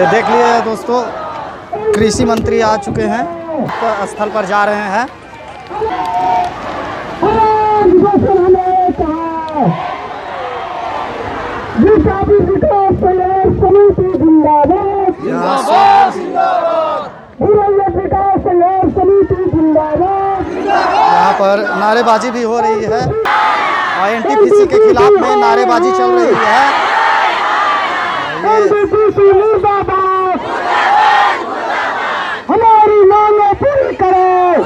ये देख लिए दोस्तों, कृषि मंत्री आ चुके हैं, स्थल पर जा रहे हैं। यहाँ पर नारेबाजी भी हो रही है और एनटीपीसी के खिलाफ में नारेबाजी चल रही है। हमारी मांगें पूरी करो,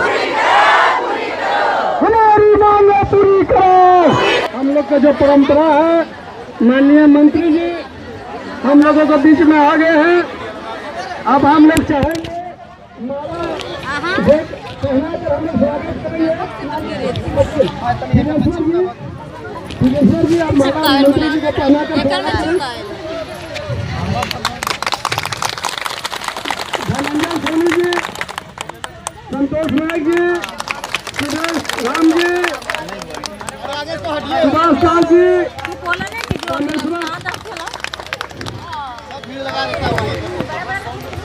हमारी मांगें पूरी करो। हम लोग का जो परंपरा है, माननीय मंत्री जी हम लोगों के बीच में आ गए हैं। अब हम लोग चाहेंगे जी, अब माला मंत्री जी को पहना कर धनंजय सोनी जी, संतोष नायक जी, सुरेश राम जी, सुभाष साल जी,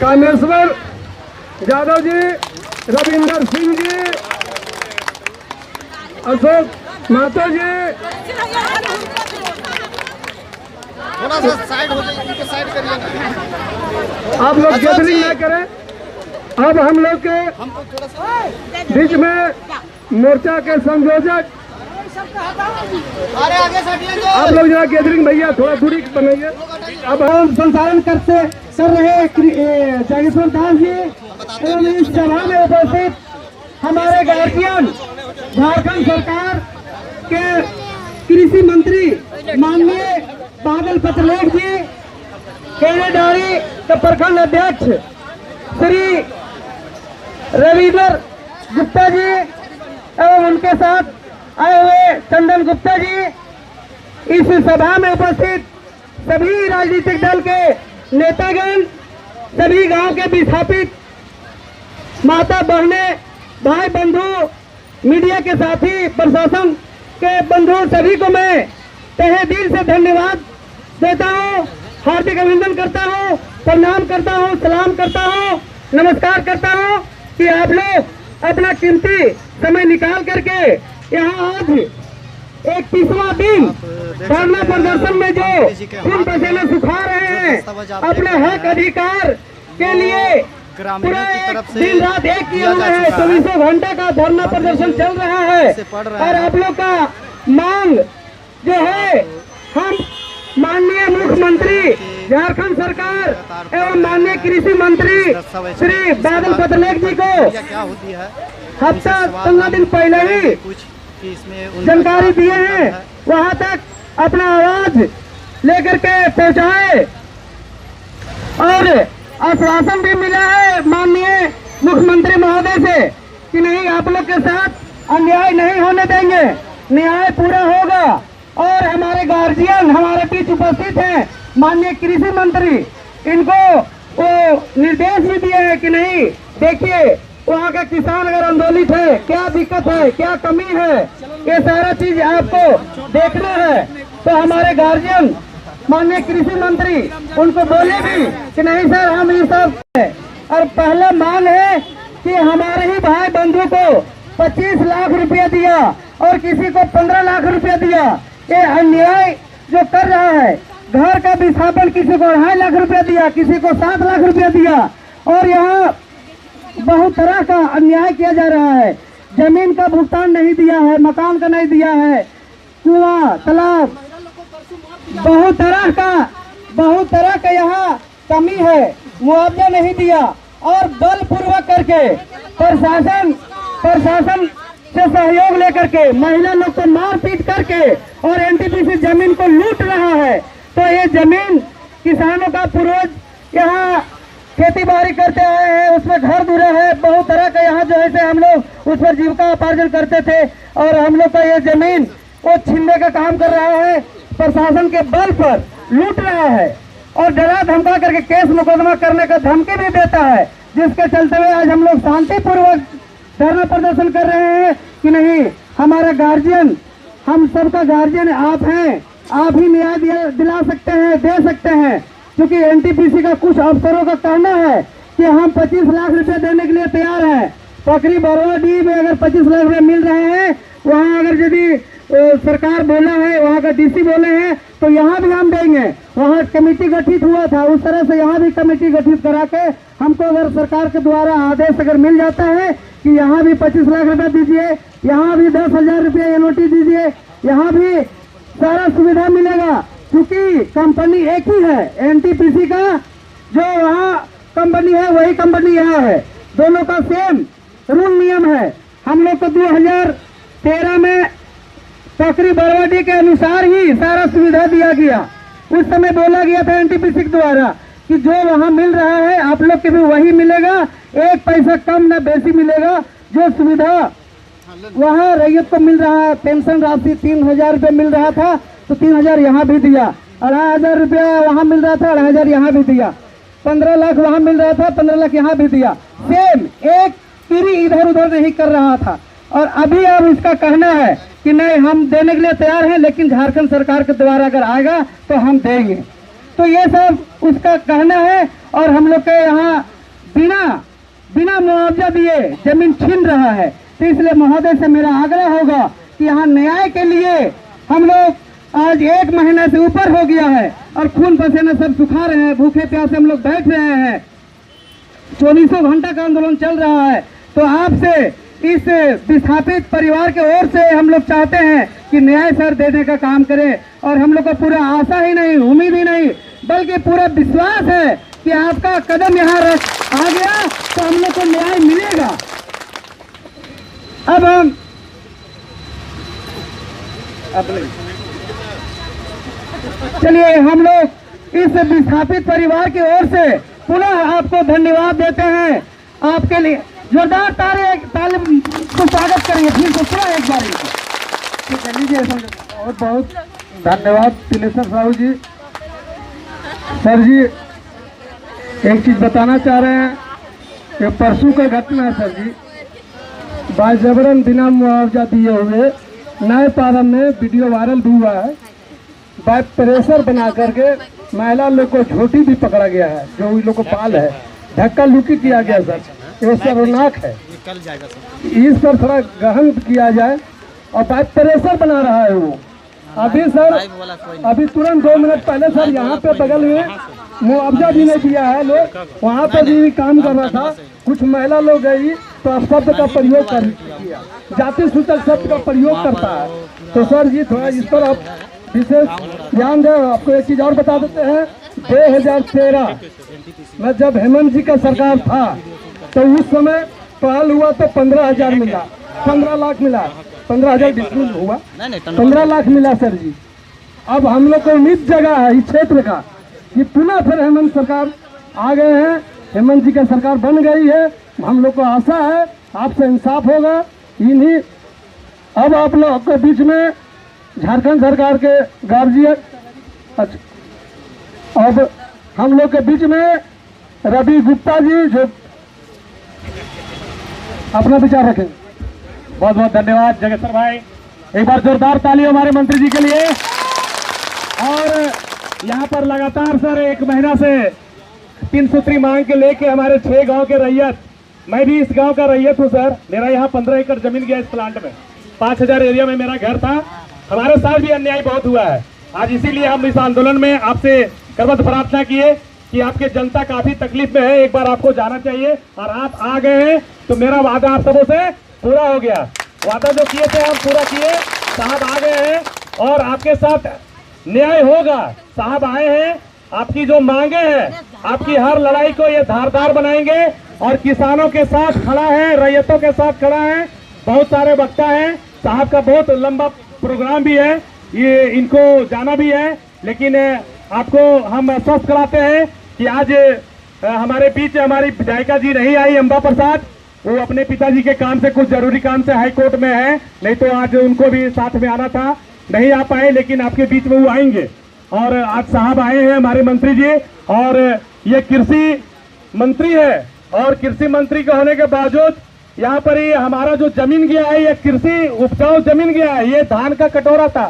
कामेश्वर यादव जी, रविंदर सिंह जी, अशोक महतो जी। थोड़ा सा साइड हो जाइए, साइड करिए। आप लोग गैदरिंग न करें। अब हम लोग के बीच में मोर्चा के संयोजक, आप लोग जरा गैदरिंग भैया थोड़ा दूरी बनाइए। अब हम संचालन कर रहे जागेश्वर दास जी एवं इस सभा में उपस्थित हमारे गार्जियन, झारखंड सरकार के कृषि मंत्री माननीय बादल पत्रलेख जी, केरेडारी के प्रखंड अध्यक्ष श्री रविंदर गुप्ता जी एवं उनके साथ आए हुए चंदन गुप्ता जी, इस सभा में उपस्थित सभी राजनीतिक दल के नेतागण, सभी गांव के विस्थापित माता बहने, भाई बंधु, मीडिया के साथी, प्रशासन के बंधु, सभी को मैं तहे दिल से धन्यवाद देता हूँ, हार्दिक अभिनंदन करता हूँ, प्रणाम करता हूँ, सलाम करता हूँ, नमस्कार करता हूँ कि आप लोग अपना कीमती समय निकाल करके यहाँ आज 31वां दिन धरना प्रदर्शन में जो खून पसीना सुखा रहे हैं अपने हक अधिकार के लिए, पूरा दिन रात एक किए हुए हैं, 24 घंटे का धरना प्रदर्शन चल रहा है। और आप लोग का मांग जो है, हम माननीय मुख्यमंत्री झारखंड सरकार एवं माननीय कृषि मंत्री श्री बादल पत्रलेख जी को हफ्ता 15 दिन पहले ही जानकारी दिए हैं, वहां तक अपना आवाज लेकर के पहुंचाए और आश्वासन भी मिला है माननीय मुख्यमंत्री महोदय से कि नहीं, आप लोग के साथ अन्याय नहीं होने देंगे, न्याय पूरा होगा। और हमारे गार्जियन हमारे बीच उपस्थित हैं, माननीय कृषि मंत्री, इनको वो निर्देश भी दिए हैं कि नहीं, देखिए वहाँ का किसान अगर आंदोलित है, क्या दिक्कत है, क्या कमी है, ये सारा चीज आपको देखना है। तो हमारे गार्जियन माननीय कृषि मंत्री उनको बोले भी कि नहीं सर, हम ये सब है। और पहला मांग है कि हमारे ही भाई बंधु को 25 लाख रुपया दिया और किसी को 15 लाख रुपया दिया, ये अन्याय जो कर रहा है। घर का विस्थापन किसी को 2.5 लाख रुपया दिया, किसी को 7 लाख रुपया दिया, और यहाँ बहुत तरह का अन्याय किया जा रहा है। जमीन का भुगतान नहीं दिया है, मकान का नहीं दिया है, कुआं तालाब बहुत तरह का यहाँ कमी है, मुआवजा नहीं दिया। और बलपूर्वक करके प्रशासन से सहयोग लेकर के महिला लोग को मारपीट करके और एनटीपीसी जमीन को लूट रहा है। तो ये जमीन किसानों का पूर्वज यहाँ खेती बाड़ी करते आए हैं, उसमें घर दूरे है, बहुत तरह का यहाँ जो है से हम लोग उस पर जीविका उपार्जन करते थे, और हम लोग का ये जमीन वो छीनने का काम कर रहा है, प्रशासन के बल पर लूट रहा है और डरा धमका करके केस मुकदमा करने का धमकी भी देता है, जिसके चलते हुए आज हम लोग शांतिपूर्वक धरना प्रदर्शन कर रहे हैं कि नहीं, हमारा गार्जियन, हम सबका गार्जियन आप हैं, आप ही न्याय दिला सकते हैं, दे सकते हैं। क्योंकि एनटीपीसी का कुछ अफसरों का कहना है कि हम 25 लाख रुपए देने के लिए तैयार हैं। पकड़ी बरवाडी में अगर 25 लाख रुपए मिल रहे हैं, वहाँ अगर यदि सरकार बोला है, वहाँ का डीसी बोले हैं, तो यहाँ भी हम देंगे। वहाँ कमेटी गठित हुआ था, उस तरह से यहाँ भी कमेटी गठित करा के हमको अगर सरकार के द्वारा आदेश अगर मिल जाता है कि यहाँ भी 25 लाख रुपए दीजिए, यहाँ भी 10,000 रुपये एनओटी दीजिए, यहाँ भी सारा सुविधा मिलेगा। क्योंकि कंपनी एक ही है, एनटीपीसी का जो वहाँ कंपनी है वही कंपनी यहाँ है, दोनों का सेम रूल नियम है। हम लोग को 2013 में पकड़ी बरवाडी के अनुसार ही सारा सुविधा दिया गया। उस समय बोला गया था एनटीपीसी के द्वारा कि जो वहाँ मिल रहा है आप लोग के भी वही मिलेगा, 1 पैसा कम न बेसी मिलेगा। जो सुविधा वहाँ रैयत को मिल रहा है, पेंशन राशि 3,000 रुपये मिल रहा था, तो 3,000 यहाँ भी दिया। 2,500 रुपया वहाँ मिल रहा था, 2,500 यहाँ भी दिया। 15 लाख वहाँ मिल रहा था, 15 लाख यहाँ भी दिया। सेम, एक पीढ़ी इधर उधर नहीं कर रहा था। और अभी अब उसका कहना है कि नहीं, हम देने के लिए तैयार हैं, लेकिन झारखंड सरकार के द्वारा अगर आएगा तो हम देंगे। तो ये सब उसका कहना है। और हम लोग के यहाँ बिना मुआवजा दिए जमीन छीन रहा है। तो इसलिए महोदय से मेरा आग्रह होगा कि यहाँ न्याय के लिए हम लोग आज 1 महीना से ऊपर हो गया है और खून पसीना सब सुखा रहे हैं, भूखे प्यासे हम लोग बैठ रहे हैं, 24 घंटा का आंदोलन चल रहा है। तो आपसे, इस विस्थापित परिवार के ओर से हम लोग चाहते हैं कि न्याय सर देने का काम करें। और हम लोग को पूरा आशा ही नहीं, उम्मीद ही नहीं, बल्कि पूरा विश्वास है कि आपका कदम यहाँ आ गया तो हम लोग को न्याय मिलेगा। अब हम चलिए, हम लोग इस विस्थापित परिवार की ओर से पुनः आपको धन्यवाद देते हैं। आपके लिए जोरदार ताली को स्वागत करेंगे फिर से पूरा एक बार। बहुत बहुत धन्यवाद तिलेश्वर साहू जी। सर जी, एक चीज बताना चाह रहे हैं कि परसों का घटना है सर जी, बाजबरन बिना मुआवजा दिए हुए नए पारम में वीडियो वायरल भी हुआ है। बाय प्रेशर बना करके महिला लोग को झोटी भी पकड़ा गया है, जो उन लोग को पाल है, धक्का लुकी किया गया सर। ये शर्मनाक है, इस पर थोड़ा गहन किया जाए। और बाय प्रेशर बना रहा है वो। अभी सर, अभी तुरंत 2 मिनट पहले सर यहाँ पे बगल में मुआवजा भी नहीं दिया है लोग, वहाँ पे भी काम कर रहा था। कुछ महिला लोग गई तो शब्द का प्रयोग कर किया, जाति सूचक शब्द का प्रयोग करता है। तो सर जी थोड़ा इस पर आप विशेष ध्यान दें। आपको एक चीज और बता देते हैं, 2013 में जब हेमंत जी का सरकार था तो उस समय पहल हुआ तो 15,000 मिला, 15 लाख मिला, 15,000 डिस्ट्रीब्यूट हुआ, 15 लाख मिला सर जी। अब हम लोग को उम्मीद जगह है इस क्षेत्र का कि पुनः फिर हेमंत सरकार आ गए हैं, हेमंत जी का सरकार बन गई है। हम लोग को आशा है आपसे इंसाफ होगा। इन्हीं अब आप लोग के बीच में झारखंड सरकार के गार्जियन, अच्छा, अब हम लोग के बीच में रवि गुप्ता जी जो अपना विचार रखें। बहुत बहुत धन्यवाद जगेश्वर भाई, एक बार जोरदार ताली हमारे मंत्री जी के लिए। और यहाँ पर लगातार सर 1 महीना से 3 सूत्री मांग के लेके हमारे 6 गांव के रैयत, मैं भी इस गांव का रैयत हूँ सर। मेरा यहाँ 15 एकड़ जमीन गया इस प्लांट में, 5,000 एरिया में मेरा घर था। हमारे साथ भी अन्याय बहुत हुआ है। आज इसीलिए हम इस आंदोलन में आपसे करबद्ध प्रार्थना किए कि आपके जनता काफी तकलीफ में है, एक बार आपको जाना चाहिए। और आप आ गए हैं तो मेरा वादा आप सबों से पूरा हो गया। वादा जो किए थे हम पूरा किए। साहब आ गए हैं और आपके साथ न्याय होगा। साहब आए हैं, आपकी जो मांगे हैं, आपकी हर लड़ाई को ये धारदार बनाएंगे। और किसानों के साथ खड़ा है, रैयतों के साथ खड़ा है। बहुत सारे वक्ता हैं, साहब का बहुत लंबा प्रोग्राम भी है, ये इनको जाना भी है। लेकिन आपको हम स्वस्थ कराते हैं कि आज हमारे बीच हमारी विधायिका जी नहीं आई, अम्बा प्रसाद, वो अपने पिताजी के काम से, कुछ जरूरी काम से हाई कोर्ट में है, नहीं तो आज उनको भी साथ में आना था, नहीं आ पाए। लेकिन आपके बीच में वो आएंगे। और आज साहब आए हैं हमारे मंत्री जी, और ये कृषि मंत्री है। और कृषि मंत्री के होने के बावजूद यहाँ पर ये हमारा जो जमीन गया है, ये कृषि उपजाऊ जमीन गया है। ये धान का कटोरा था,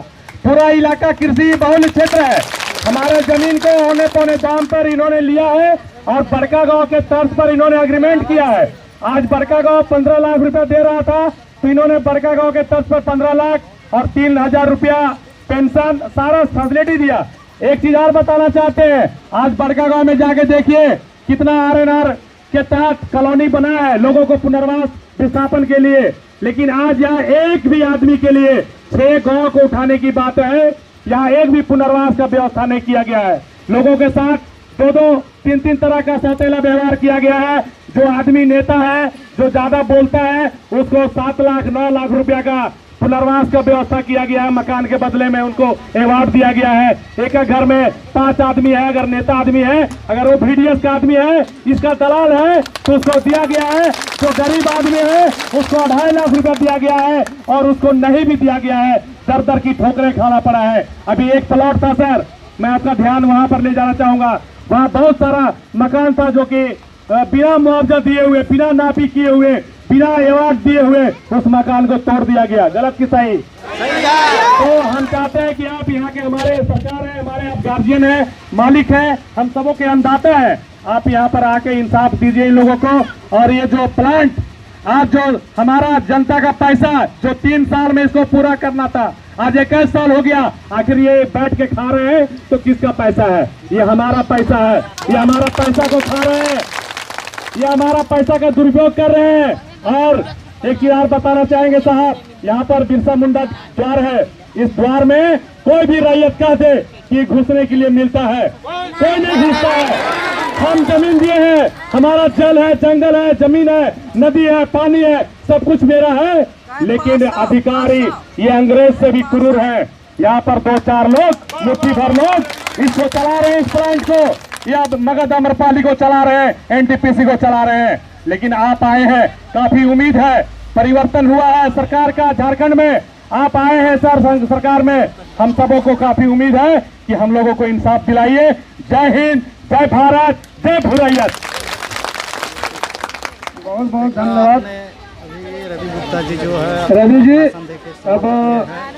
पूरा इलाका कृषि बहुल क्षेत्र है। हमारे जमीन को औने पौने दाम पर इन्होंने लिया है और बड़का गांव के तर्ज पर इन्होंने एग्रीमेंट किया है। आज बड़का गांव 15 लाख रुपया दे रहा था, तो इन्होंने बड़का गांव के तर्ज पर 15 लाख और 3,000 रुपया पेंशन सारा फैसिलिटी दिया। एक चीज और बताना चाहते हैं, आज बड़का गांव में जाके देखिए कितना आरएनआर के तहत कॉलोनी बना है लोगों को पुनर्वास विस्थापन के लिए, लेकिन आज यहाँ एक भी आदमी के लिए 6 गांव को उठाने की बात है, यहाँ एक भी पुनर्वास का व्यवस्था नहीं किया गया है। लोगों के साथ 2-2, 3-3 तरह का सौतेला व्यवहार किया गया है। जो आदमी नेता है, जो ज्यादा बोलता है, उसको 7 लाख 9 लाख रुपया का पुनर्वास का व्यवस्था किया गया है। मकान के बदले में उनको अवार्ड दिया गया है। एक घर में 5 आदमी है, अगर नेता आदमी है, अगर वो VDS का आदमी है, इसका दलाल है, तो उसको दिया गया है। जो गरीब आदमी है उसको 2.5 लाख रुपया दिया गया है और उसको नहीं भी दिया गया है, दर दर की ठोकरें खाना पड़ा है। अभी एक प्लॉट था सर, मैं आपका ध्यान वहां पर ले जाना चाहूंगा, वहां बहुत सारा मकान था जो कि बिना मुआवजा दिए हुए, बिना नापी किए हुए, बिना अवार्ड दिए हुए उस मकान को तोड़ दिया गया। गलत कि सही? तो हम चाहते हैं कि आप यहाँ के हमारे सरकार है, हमारे आप गार्जियन है, मालिक है, हम सबों के अन्नदाता है, आप यहाँ पर आके इंसाफ दीजिए इन लोगों को। और ये जो प्लांट आज जो हमारा जनता का पैसा जो 3 साल में इसको पूरा करना था, आज 21 साल हो गया, आखिर ये बैठ के खा रहे हैं तो किसका पैसा है? ये हमारा पैसा है, ये हमारा पैसा को खा रहे हैं, ये हमारा पैसा का दुरुपयोग कर रहे हैं। और एक चीज और बताना चाहेंगे साहब, यहाँ पर बिरसा मुंडा द्वार है, इस द्वार में कोई भी रैयत कह दे कि घुसने के लिए मिलता है, कोई नहीं घुसता है। हम जमीन दिए हैं, हमारा जल है, जंगल है, जमीन है, नदी है, पानी है, सब कुछ मेरा है, लेकिन अधिकारी ये अंग्रेज से भी क्रूर है। यहाँ पर 2-4 लोग, मुट्ठी भर लोग इसको चला रहे हैं, इस प्लांट को, या मगध अम्रपाली को चला रहे हैं, NTPC को चला रहे हैं। लेकिन आप आए हैं, काफी उम्मीद है, परिवर्तन हुआ है सरकार का झारखंड में, आप आए हैं सर सरकार में, हम सबों को काफी उम्मीद है कि हम लोगों को इंसाफ दिलाइए। जय हिंद, जय भारत, जय भूरैयत। बहुत बहुत धन्यवाद। अभी रवि गुप्ता जी जो है रवि जी, भाषण देके अब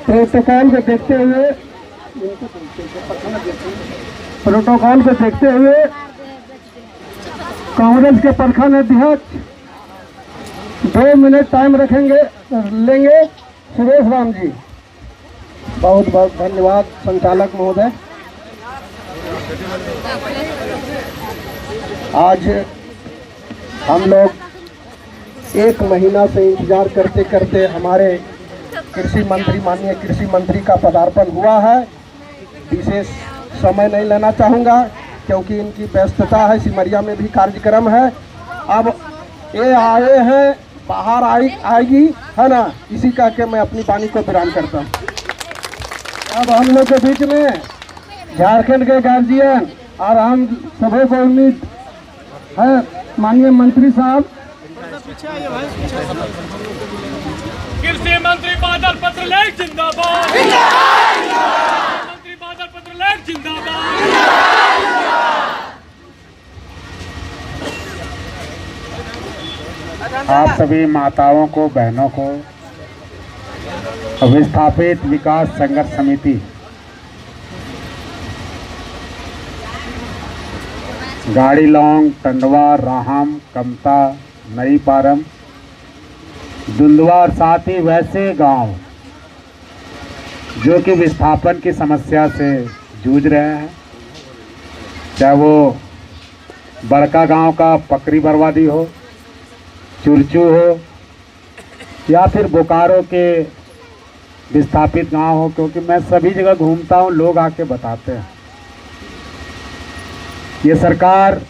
प्रोटोकॉल को देखते हुए कांग्रेस के प्रखंड अध्यक्ष 2 मिनट टाइम लेंगे। सुरेश राम जी, बहुत बहुत धन्यवाद संचालक महोदय। आज हम लोग 1 महीना से इंतजार करते करते हमारे कृषि मंत्री, माननीय कृषि मंत्री का पदार्पण हुआ है। विशेष समय नहीं लेना चाहूँगा क्योंकि इनकी व्यस्तता है, सिमरिया में भी कार्यक्रम है। अब ये आए हैं, बाहर आएगी है ना, इसी का के मैं अपनी वाणी को विराम करता हूँ। अब हम लोग के बीच में झारखंड के गार्जियन और हम सभी को उम्मीद है, माननीय मंत्री साहब। कृषि मंत्री बादल पत्रलेख जिंदाबाद, मंत्री बादल पत्रलेख जिंदाबाद। आप सभी माताओं को, बहनों को विस्थापित विकास संघर्ष समिति गाड़ी लौंग, टंडवा, राहम, कमता, नई पारम, दुंदवा और साथ ही वैसे गांव जो कि विस्थापन की समस्या से जूझ रहे हैं, चाहे वो बड़का गांव का पकड़ी बर्बादी हो, चुरचू हो, या फिर बोकारो के विस्थापित गांव हो, क्योंकि मैं सभी जगह घूमता हूं, लोग आके बताते हैं ये सरकार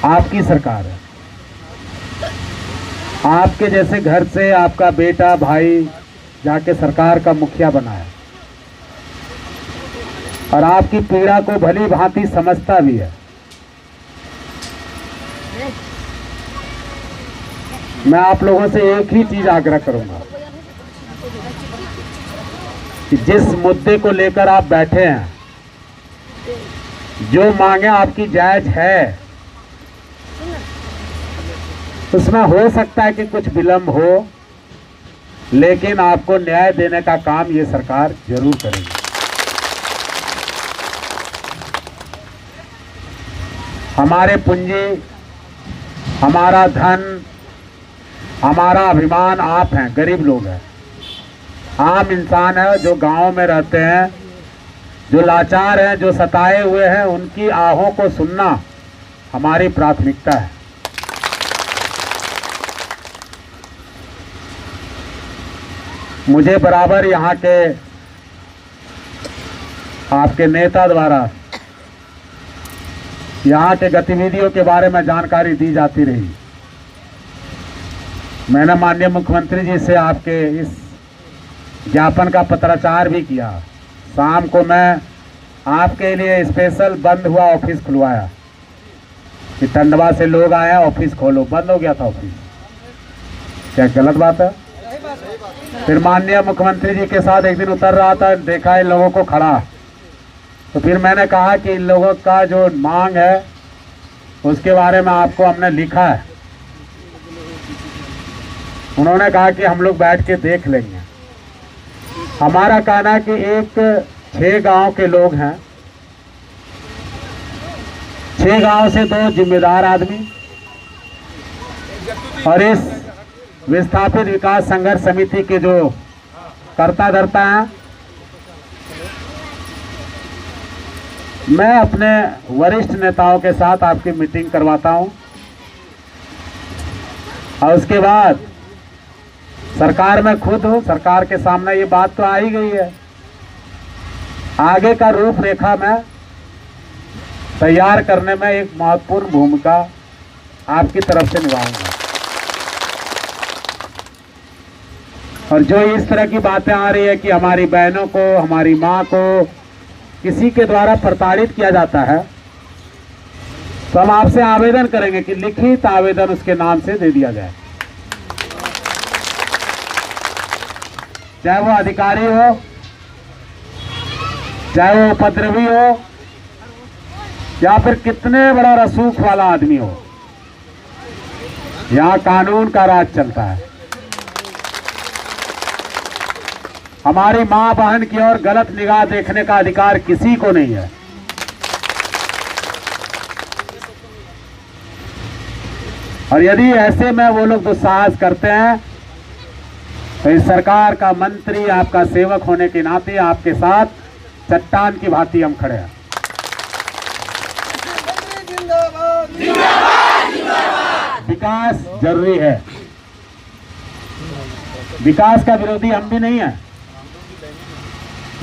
आपकी सरकार है। आपके जैसे घर से आपका बेटा, भाई जाके सरकार का मुखिया बना है और आपकी पीड़ा को भली भांति समझता भी है। मैं आप लोगों से एक ही चीज आग्रह करूंगा कि जिस मुद्दे को लेकर आप बैठे हैं, जो मांगे आपकी जायज है, उसमें हो सकता है कि कुछ विलंब हो, लेकिन आपको न्याय देने का काम ये सरकार जरूर करेगी। हमारे पूंजी, हमारा धन, हमारा अभिमान आप हैं, गरीब लोग हैं, आम इंसान है जो गांव में रहते हैं, जो लाचार हैं, जो सताए हुए हैं, उनकी आहों को सुनना हमारी प्राथमिकता है। मुझे बराबर यहाँ के आपके नेता द्वारा यहाँ के गतिविधियों के बारे में जानकारी दी जाती रही। मैंने माननीय मुख्यमंत्री जी से आपके इस ज्ञापन का पत्राचार भी किया। शाम को मैं आपके लिए स्पेशल बंद हुआ ऑफिस खुलवाया कि टंडवा से लोग आए, ऑफिस खोलो। बंद हो गया था ऑफिस, क्या गलत बात है? फिर माननीय मुख्यमंत्री जी के साथ एक दिन उतर रहा था, देखा इन लोगों को खड़ा, तो फिर मैंने कहा कि इन लोगों का जो मांग है उसके बारे में आपको हमने लिखा है। उन्होंने कहा कि हम लोग बैठ के देख लेंगे। हमारा कहना है कि एक 6 गांव के लोग हैं, 6 गांव से 2 जिम्मेदार आदमी और इस विस्थापित विकास संघर्ष समिति के जो कर्ता धर्ता हैं, मैं अपने वरिष्ठ नेताओं के साथ आपकी मीटिंग करवाता हूं और उसके बाद सरकार में खुद हूं। सरकार के सामने ये बात तो आ ही गई है, आगे का रूपरेखा में तैयार करने में एक महत्वपूर्ण भूमिका आपकी तरफ से निभाऊंगा। और जो इस तरह की बातें आ रही है कि हमारी बहनों को, हमारी माँ को किसी के द्वारा प्रताड़ित किया जाता है, तो हम आपसे आवेदन करेंगे कि लिखित आवेदन उसके नाम से दे दिया जाए, चाहे वो अधिकारी हो, चाहे वो उपद्रवी हो, या फिर कितने बड़ा रसूख वाला आदमी हो। यहाँ कानून का राज चलता है। हमारी मां बहन की ओर गलत निगाह देखने का अधिकार किसी को नहीं है। और यदि ऐसे में वो लोग दुस्साहस करते हैं तो इस सरकार का मंत्री, आपका सेवक होने के नाते आपके साथ चट्टान की भांति हम खड़े हैं। विकास जरूरी है, विकास का विरोधी हम भी नहीं है,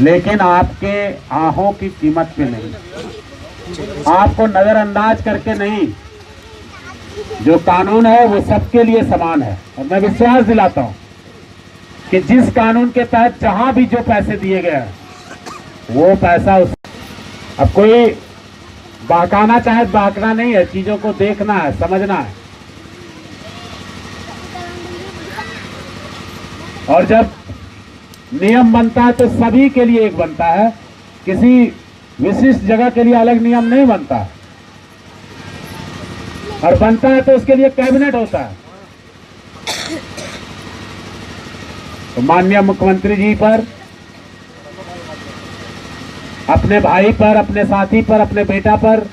लेकिन आपके आहों की कीमत पे नहीं, आपको नजरअंदाज करके नहीं। जो कानून है वो सबके लिए समान है और मैं विश्वास दिलाता हूं कि जिस कानून के तहत जहां भी जो पैसे दिए गए हैं वो पैसा अब कोई बहकाना चाहे बहकना नहीं है, चीजों को देखना है, समझना है। और जब नियम बनता है तो सभी के लिए एक बनता है, किसी विशिष्ट जगह के लिए अलग नियम नहीं बनता, और बनता है तो उसके लिए कैबिनेट होता है। तो माननीय मुख्यमंत्री जी पर, अपने भाई पर, अपने साथी पर, अपने बेटा पर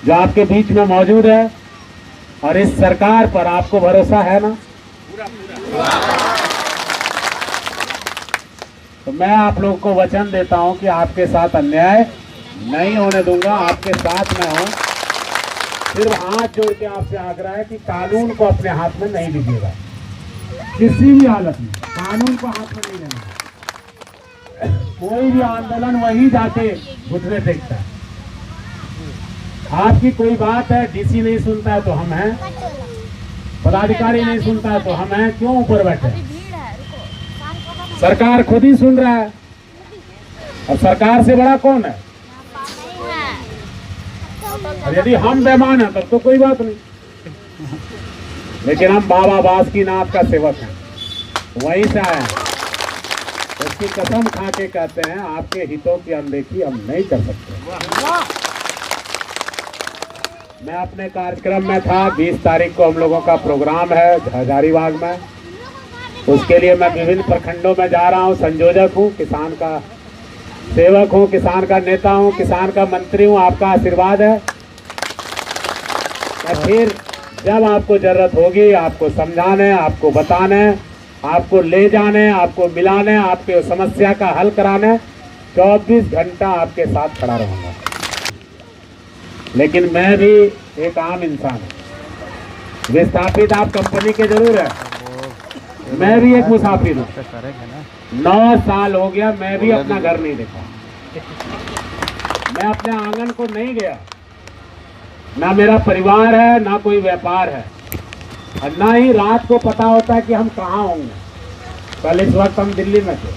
जो आपके बीच में मौजूद है, और इस सरकार पर आपको भरोसा है ना? तो मैं आप लोगों को वचन देता हूं कि आपके साथ अन्याय नहीं होने दूंगा, आपके साथ में हूं। सिर्फ हाथ जोड़ के आपसे आग्रह है कि कानून को अपने हाथ में नहीं लीजिएगा, किसी भी हालत में कानून को हाथ में नहीं लेना। कोई भी आंदोलन वही जाके घुटने देखता है। आपकी कोई बात है, डीसी नहीं सुनता है तो हम हैं, पदाधिकारी नहीं सुनता है तो हम हैं, क्यों ऊपर बैठे? सरकार खुद ही सुन रहा है, और सरकार से बड़ा कौन है? और यदि हम बेईमान हैं तब तो कोई बात नहीं, लेकिन हम बाबा बासुकीनाथ का सेवक हैं, वहीं से आए हैं। उसकी कसम खा के कहते हैं आपके हितों की अनदेखी हम नहीं कर सकते। मैं अपने कार्यक्रम में था, 20 तारीख को हम लोगों का प्रोग्राम है हजारीबाग में, उसके लिए मैं विभिन्न प्रखंडों में जा रहा हूं। संयोजक हूं, किसान का सेवक हूं, किसान का नेता हूं, किसान का मंत्री हूं। आपका आशीर्वाद है मैं फिर जब आपको जरूरत होगी आपको समझाने, आपको बताने, आपको ले जाने, आपको मिलाने, आपके समस्या का हल कराने 24 घंटा आपके साथ खड़ा रहूंगा। लेकिन मैं भी एक आम इंसान हूँ। विस्थापित आप कंपनी के जरूर है, मैं भी एक मुसाफिर हूँ। 9 साल हो गया मैं भी अपना घर नहीं देखा, मैं अपने आंगन को नहीं गया। ना मेरा परिवार है, ना कोई व्यापार है, और ना ही रात को पता होता है कि हम कहाँ होंगे। कल इस वक्त हम दिल्ली में थे,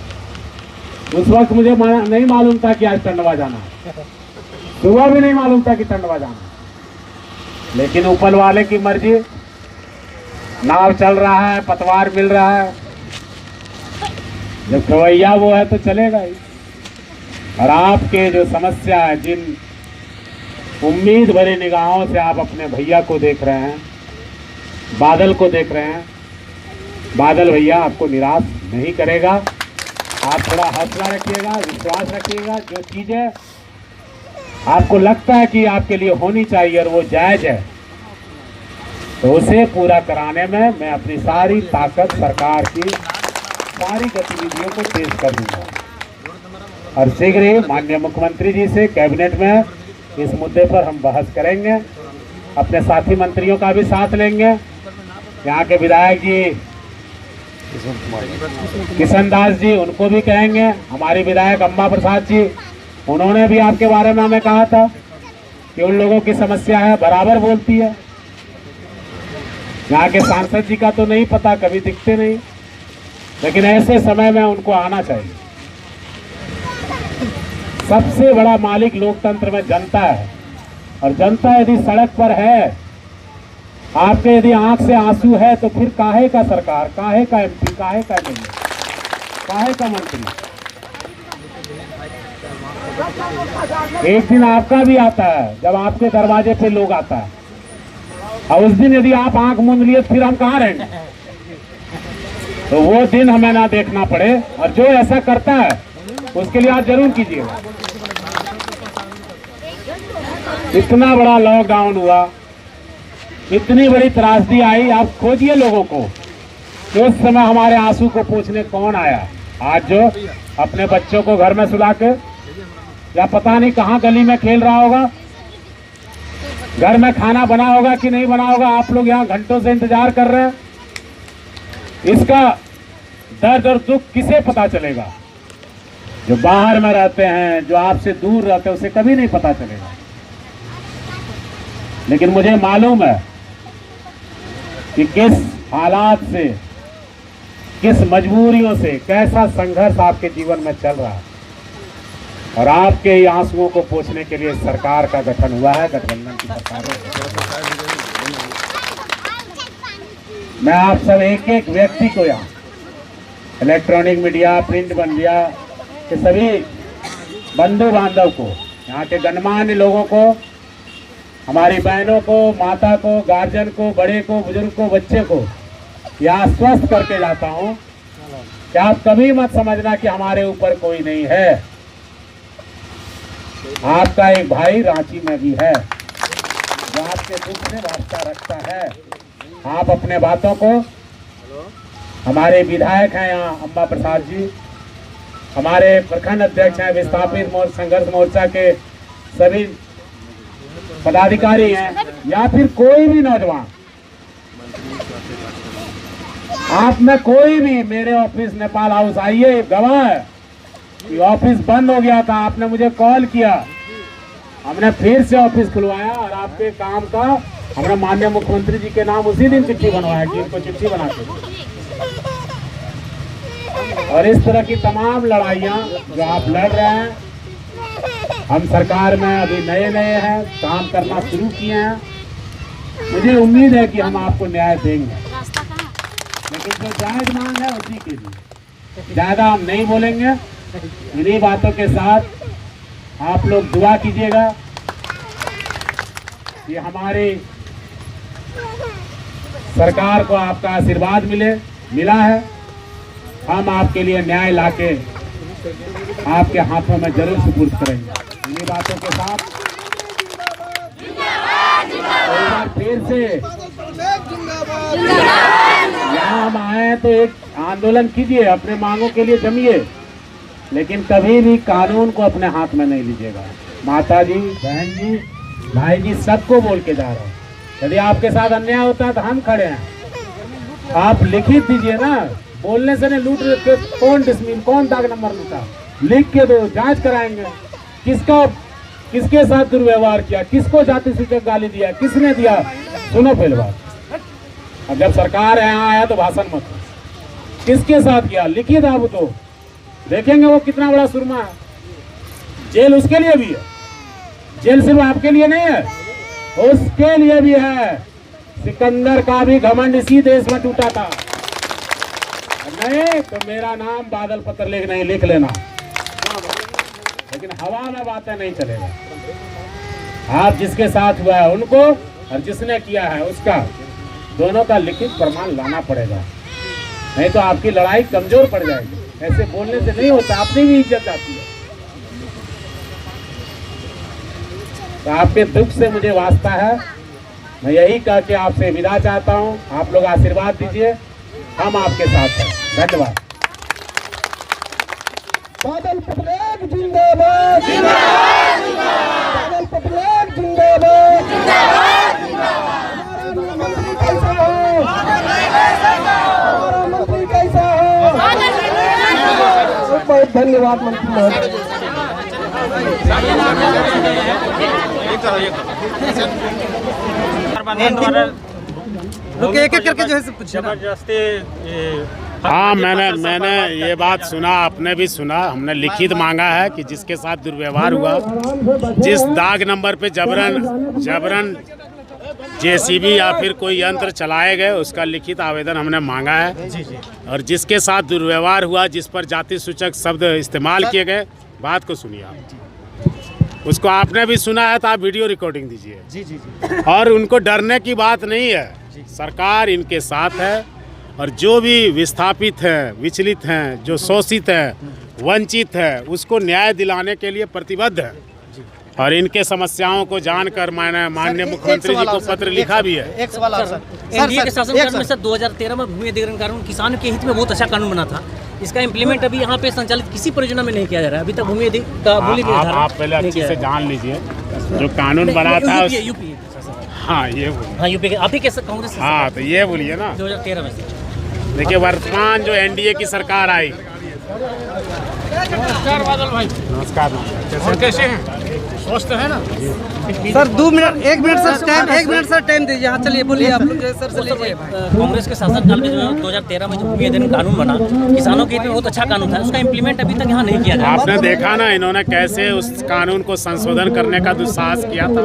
उस वक्त मुझे नहीं मालूम था कि आज टंडवा जाना है, सुबह भी नहीं मालूम था कि टंडवा जाना है। लेकिन ऊपर वाले की मर्जी, नाव चल रहा है, पतवार मिल रहा है, जब खवैया वो है तो चलेगा ही। और आपके जो समस्या है, जिन उम्मीद भरी निगाहों से आप अपने भैया को देख रहे हैं, बादल को देख रहे हैं, बादल भैया आपको निराश नहीं करेगा। आप थोड़ा हौसला रखिएगा, विश्वास रखिएगा। जो चीजें आपको लगता है कि आपके लिए होनी चाहिए और वो जायज है, तो उसे पूरा कराने में मैं अपनी सारी ताकत, सरकार की सारी गतिविधियों को तेज कर दूंगा। और शीघ्र ही माननीय मुख्यमंत्री जी से कैबिनेट में इस मुद्दे पर हम बहस करेंगे। अपने साथी मंत्रियों का भी साथ लेंगे। यहाँ के विधायक जी किशन दास जी, उनको भी कहेंगे। हमारी विधायक अम्बा प्रसाद जी, उन्होंने भी आपके बारे में हमें कहा था कि उन लोगों की समस्या है, बराबर बोलती है। यहाँ के सांसद जी का तो नहीं पता, कभी दिखते नहीं, लेकिन ऐसे समय में उनको आना चाहिए। सबसे बड़ा मालिक लोकतंत्र में जनता है, और जनता यदि सड़क पर है, आपके यदि आंख से आंसू है, तो फिर काहे का सरकार, काहे का एमपी, काहे का एमएलए, काहे का मंत्री। एक दिन आपका भी आता है जब आपके दरवाजे पे लोग आता है, और उस दिन यदि आप आंख मूंद लिए फिर हम कहाँ रहेंगे। तो वो दिन हमें ना देखना पड़े, और जो ऐसा करता है उसके लिए आप जरूर कीजिएगा। इतना बड़ा लॉकडाउन हुआ, इतनी बड़ी त्रासदी आई, आप खोजिए लोगों को कि उस समय हमारे आंसू को पोंछने कौन आया। आज जो अपने बच्चों को घर में सुला के या पता नहीं कहाँ गली में खेल रहा होगा, घर में खाना बना होगा कि नहीं बना होगा, आप लोग यहाँ घंटों से इंतजार कर रहे हैं। इसका दर्द और दुख किसे पता चलेगा? जो बाहर में रहते हैं, जो आपसे दूर रहते हैं, उसे कभी नहीं पता चलेगा। लेकिन मुझे मालूम है कि किस हालात से, किस मजबूरियों से, कैसा संघर्ष आपके जीवन में चल रहा है, और आपके ही आंसुओं को पोंछने के लिए सरकार का गठन हुआ है, गठबंधन की सरकार है। मैं आप सब एक एक व्यक्ति को, यहाँ इलेक्ट्रॉनिक मीडिया, प्रिंट मीडिया के सभी बंधु बांधव को, यहाँ के गणमान्य लोगों को, हमारी बहनों को, माता को, गार्जियन को, बड़े को, बुजुर्ग को, बच्चे को यह आश्वस्त करके जाता हूँ कि आप कभी मत समझना कि हमारे ऊपर कोई नहीं है। आपका एक भाई रांची में भी है जो आपके दुख में वास्ता रखता है। आप अपने बातों को, हमारे विधायक हैं यहाँ अम्बा प्रसाद जी, हमारे प्रखंड अध्यक्ष हैं, विस्थापित संघर्ष मोर्चा के सभी पदाधिकारी हैं, या फिर कोई भी नौजवान, आप में कोई भी मेरे ऑफिस नेपाल हाउस आइए। गवाह है कि ऑफिस बंद हो गया था, आपने मुझे कॉल किया, हमने फिर से ऑफिस खुलवाया, और आपके काम का हमने माननीय मुख्यमंत्री जी के नाम उसी दिन चिट्ठी बनवाया कि इनको चिट्ठी बना के। और इस तरह की तमाम लड़ाइयाँ जो आप लड़ रहे हैं, हम सरकार में अभी नए हैं, काम करना शुरू किए हैं। मुझे उम्मीद है कि हम आपको न्याय देंगे, लेकिन जो जायज मांग है उसी के लिए ज्यादा हम नहीं बोलेंगे। इन्हीं बातों के साथ आप लोग दुआ कीजिएगा कि हमारी सरकार को आपका आशीर्वाद मिला है। हम आपके लिए न्याय लाके आपके हाथों में जरूर सुपुर्द करेंगे। इन्हीं बातों के साथ एक बार फिर से यहाँ हम आए हैं तो एक आंदोलन कीजिए, अपने मांगों के लिए जमिए, लेकिन कभी भी कानून को अपने हाथ में नहीं लीजिएगा। माता जी, बहन जी, भाई जी, सबको बोल के जा रहा हूँ, यदि आपके साथ अन्याय होता है तो हम खड़े हैं। आप लिखित दीजिए ना, बोलने से नहीं लूट रहे, कौन डिसमिल, कौन दाग नंबर लूटा, लिख के दो, जांच कराएंगे। किसके साथ दुर्व्यवहार किया, किसको जाति सूचक गाली दिया, किसने दिया, सुनो पहले बात। अब जब सरकार यहाँ आया तो भाषण मत दो, किसके साथ किया लिखिए आप, तो देखेंगे वो कितना बड़ा सुरमा है। जेल उसके लिए भी है, जेल सिर्फ आपके लिए नहीं है, उसके लिए भी है। सिकंदर का भी घमंड इसी देश में टूटा था। नहीं तो मेरा नाम बादल पत्र लिख नहीं, लिख लेना, लेकिन हवा में बातें नहीं चलेगा। आप जिसके साथ हुआ है उनको, और जिसने किया है उसका, दोनों का लिखित प्रमाण लाना पड़ेगा, नहीं तो आपकी लड़ाई कमजोर पड़ जाएगी। ऐसे बोलने से नहीं होता, अपनी भी इज्जत आती है। तो आपके दुख से मुझे वास्ता है, मैं यही कह के आपसे विदा चाहता हूँ। आप लोग आशीर्वाद दीजिए, हम आपके साथ हैं। धन्यवाद। बादल पटलेख जिंदाबाद, बादल पटलेख जिंदाबाद। हमारा मंत्री कैसा हो, हमारा मंत्री कैसा हो। बहुत धन्यवाद मंत्री महोदय। एक एक करके जो है जबरदस्ती हाँ, मैंने ये बात सुना, आपने भी सुना। हमने लिखित मांगा है कि जिसके साथ दुर्व्यवहार हुआ, जिस दाग नंबर पे जबरन जेसीबी या फिर कोई यंत्र चलाए गए, उसका लिखित आवेदन हमने मांगा है। और जिसके साथ दुर्व्यवहार हुआ, जिस पर जाति सूचक शब्द इस्तेमाल किए गए, बात को सुनिए आप। उसको आपने भी सुना है तो आप वीडियो रिकॉर्डिंग दीजिए। जी। और उनको डरने की बात नहीं है, सरकार इनके साथ है। और जो भी विस्थापित हैं, विचलित हैं, जो शोषित हैं, वंचित है, उसको न्याय दिलाने के लिए प्रतिबद्ध है। और इनके समस्याओं को जानकर मैंने माननीय मुख्यमंत्री जी को पत्र लिखा भी है। एक सवाल सर, एनडीए के शासनकाल में सर 2013 में भूमि अधिग्रहण कानून किसान के हित में बहुत अच्छा कानून बना था। इसका इम्प्लीमेंट अभी यहाँ पे संचालित किसी परियोजना में नहीं किया जा रहा है। अभी तक भूमि आप पहले अच्छे से जान लीजिए, जो कानून बना था यूपी। हाँ ये बोलिए। हाँ यूपी के, आप ही के कांग्रेस। हाँ तो ये बोलिए ना, 2013 में से। देखिए वर्तमान जो एनडीए की सरकार आई। नमस्कार बादल भाई। नमस्कार। और कैसे हैं? स्वस्थ है ना? Sir 2 minute, 1 minute sir time, 1 minute sir time दीजिए। हाँ चलिए बोलिए आप लोग सर से लीजिए। कांग्रेस के शासनकाल में जो है 2013 में जो भूमि अधिग्रहण कानून बना, किसानों के हित में बहुत अच्छा कानून था। उसका इम्प्लीमेंट अभी तक यहाँ नहीं किया जा रहा। आपने देखा ना इन्होंने कैसे उस कानून को संशोधन करने का दुस्साहस किया था।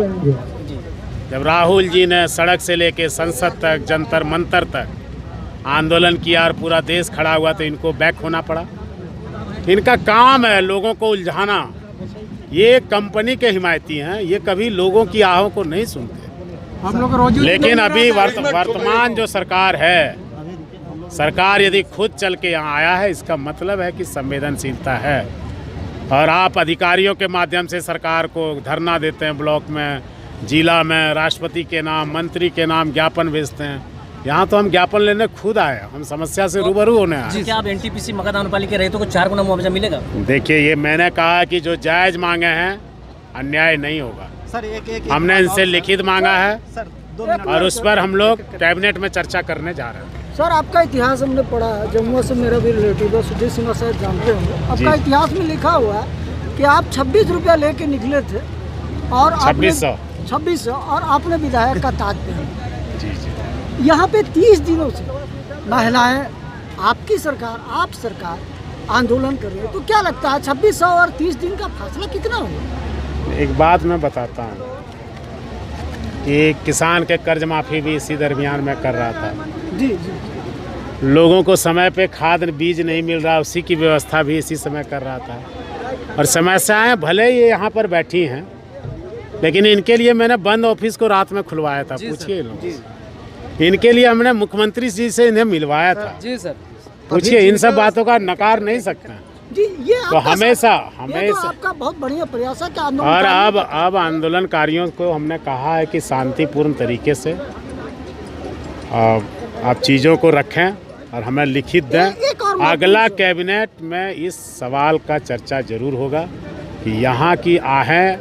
जब राहुल जी ने सड़क से लेके संसद तक, जंतर मंतर तक आंदोलन किया और पूरा देश खड़ा हुआ, तो इनको बैक होना पड़ा। इनका काम है लोगों को उलझाना। ये कंपनी के हिमायती हैं, ये कभी लोगों की आहों को नहीं सुनते। हम लोग लेकिन अभी वर्तमान जो सरकार है, सरकार यदि खुद चल के यहाँ आया है, इसका मतलब है कि संवेदनशीलता है। और आप अधिकारियों के माध्यम से सरकार को धरना देते हैं, ब्लॉक में, जिला में, राष्ट्रपति के नाम, मंत्री के नाम ज्ञापन भेजते हैं। यहाँ तो हम ज्ञापन लेने खुद आए, हम समस्या से रूबरू होने आए। क्या आप एनटीपीसी मगध आनुपालिक के रहितों को 4 गुना मुआवजा मिलेगा? देखिए, ये मैंने कहा कि जो जायज मांगे हैं, अन्याय नहीं होगा। सर एक हमने इनसे लिखित मांगा है सर 2 मिनट, और उस पर हम लोग कैबिनेट में चर्चा करने जा रहे हैं। सर आपका इतिहास हमने पढ़ा है, जम्मू से मेरा भी रिलेटिव है, सुजीत सिन्हा शायद जानते होंगे। आपका इतिहास में लिखा हुआ है कि आप 26 रुपया लेके निकले थे और 2600 और आपने विधायक का ताज पहना। यहाँ पे 30 दिनों से महिलाएं, आपकी सरकार, आप सरकार आंदोलन कर रही है, तो क्या लगता है 2600 और 30 दिन का फासला कितना होगा? एक बात मैं बताता हूँ कि किसान के कर्ज माफ़ी भी इसी दरमियान में कर रहा था। जी। लोगों को समय पे खाद बीज नहीं मिल रहा, उसी की व्यवस्था भी इसी समय कर रहा था। और समस्याएं भले ये यहाँ पर बैठी हैं, लेकिन इनके लिए मैंने बंद ऑफिस को रात में खुलवाया था। पूछिए लोगों से, इनके लिए हमने मुख्यमंत्री जी से इन्हें मिलवाया था। जी सर। पूछिए, इन सब बातों का नकार नहीं सकते हैं। जी ये तो आपका हमेशा ये तो आपका बहुत बढ़िया प्रयास है कि आंदोलन और करने अब आंदोलनकारियों को हमने कहा है कि शांतिपूर्ण तरीके से आप चीज़ों को रखें और हमें लिखित दें। एक और महत्वपूर्ण अगला कैबिनेट में इस सवाल का चर्चा जरूर होगा कि यहाँ की आहें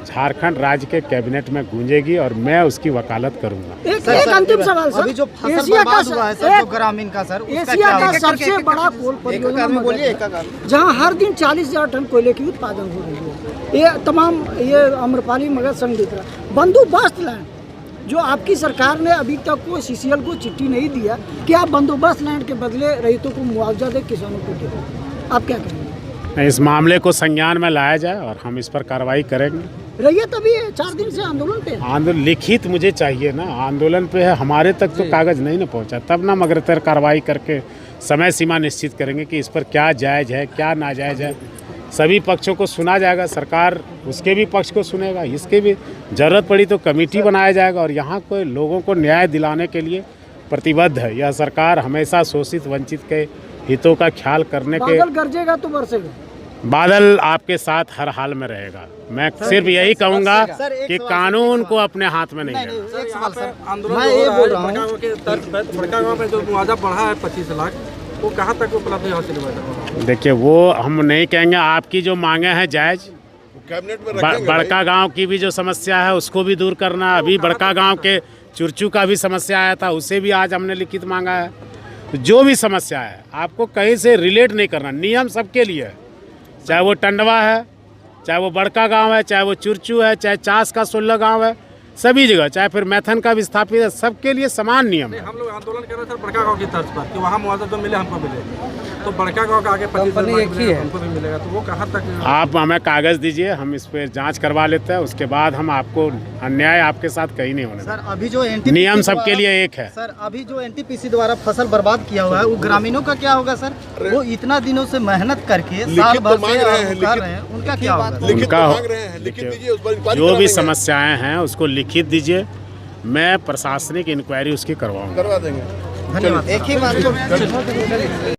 झारखंड राज्य के कैबिनेट में गूंजेगी और मैं उसकी वकालत करूंगा। एक अंतिम सवाल सर, अभी जो फसल एशिया का बर्बाद हुआ है सर, जो ग्रामीण का सर, उसका एशिया क्या का होगा? सबसे बड़ा कोल परियोजना जहाँ हर दिन 40,000 टन कोयले की उत्पादन हो रही है। ये तमाम ये आम्रपाली मगध संघ दिख रहा है। बंदोबस्त लैंड जो आपकी सरकार ने अभी तक को CCL को चिट्ठी नहीं दिया कि आप बंदोबस्त लैंड के बदले रैयतों को मुआवजा दे, किसानों को दे, आप क्या करेंगे? इस मामले को संज्ञान में लाया जाए और हम इस पर कार्रवाई करेंगे। रैयत अभी 4 दिन से आंदोलन पे है। आंदोलन लिखित मुझे चाहिए ना, आंदोलन पे है, हमारे तक तो कागज नहीं ना पहुंचा, तब ना मगरतर कार्रवाई करके समय सीमा निश्चित करेंगे कि इस पर क्या जायज़ है क्या नाजायज़ है। सभी पक्षों को सुना जाएगा, सरकार उसके भी पक्ष को सुनेगा, इसके भी ज़रूरत पड़ी तो कमेटी बनाया जाएगा और यहाँ को लोगों को न्याय दिलाने के लिए प्रतिबद्ध है। यह सरकार हमेशा शोषित वंचित के हितों का ख्याल करने के। बादल गरजेगा तो बरसेगा। बादल आपके साथ हर हाल में रहेगा। मैं सिर्फ यही कहूँगा कि कानून को अपने हाथ में नहीं लेना। एक सवाल सर, आंदोलन मैं ये बोल रहा हूँ बड़कागांव के तर्ज पर बड़कागांव में जो मुआवजा बढ़ा है 25 लाख, वो कहाँ तक उपलब्ध हासिल हुआ है? देखिए वो हम नहीं कहेंगे, आपकी जो मांगे हैं जायज़, बड़का गांव की भी जो समस्या है उसको भी दूर करना। अभी बड़का गांव के चुरचू का भी समस्या आया था, उसे भी आज हमने लिखित मांगा है। तो जो भी समस्या है आपको कहीं से रिलेट नहीं करना, नियम सबके लिए है, चाहे वो टंडवा है, चाहे वो बड़का गांव है, चाहे वो चुरचू है, चाहे चास का 16 गांव है, सभी जगह, चाहे फिर मैथन का विस्थापित है, सबके लिए समान नियम है। हम लोग आंदोलन कर रहे थे बड़का गांव की तर्ज पर कि वहाँ मुआवजा जो मिले हमको मिले, तो बड़का गांव का आगे 25 लाख हमको भी मिलेगा, तो वो कहाँ तक? आप हमें कागज़ दीजिए, हम इस पर जांच करवा लेते हैं, उसके बाद हम आपको अन्याय आपके साथ कहीं नहीं होने सर। अभी जो NTPC नियम सबके लिए एक है सर, अभी जो NTPC द्वारा फसल बर्बाद किया हुआ है वो ग्रामीणों का क्या होगा सर? वो इतना दिनों से मेहनत करके साल भर से कर रहे हैं, उनका क्या होगा? उनका जो भी समस्याएं हैं उसको लिखित दीजिए, मैं प्रशासनिक इंक्वायरी उसकी करवाऊंगा। धन्यवाद। एक ही बात